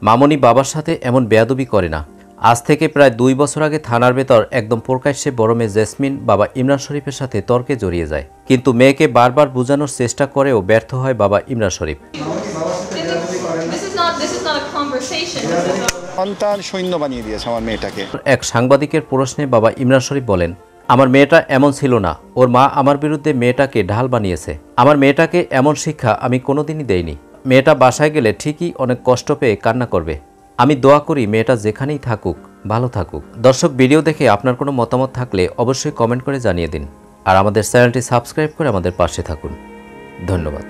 মামনি বাবার সাথে এমন বেয়াদবি করে না। আজ থেকে প্রায় 2 বছর আগে থানার ভেতর একদম প্রকাশ্যে বড় মেয়ে জেসমিন বাবা ইমরান শরীফের সাথে তর্কে জড়িয়ে যায়, কিন্তু মেয়েকে বারবার বোঝানোর চেষ্টা করেও ব্যর্থ হয় বাবা ইমরান শরীফ। সন্তান সৈন্য বানিয়ে দিয়েছে আমার মেয়েটাকে। এক সাংবাদিকের প্রশ্নে বাবা ইমরান শরীফ বলেন, আমার মেয়েটা এমন ছিল না, ওর মা আমার বিরুদ্ধে মেয়েটাকে ঢাল বানিয়েছে। আমার মেয়েটাকে এমন শিক্ষা আমি কোনোদিনই দেইনি। মেয়েটা বাসায় গেলে ঠিকই অনেক কষ্ট পেয়ে কান্না করবে। আমি দোয়া করি মেয়েটা যেখানেই থাকুক ভালো থাকুক। দর্শক, ভিডিও দেখে আপনার কোনো মতামত থাকলে অবশ্যই কমেন্ট করে জানিয়ে দিন, আর আমাদের চ্যানেলটি সাবস্ক্রাইব করে আমাদের পাশে থাকুন। ধন্যবাদ।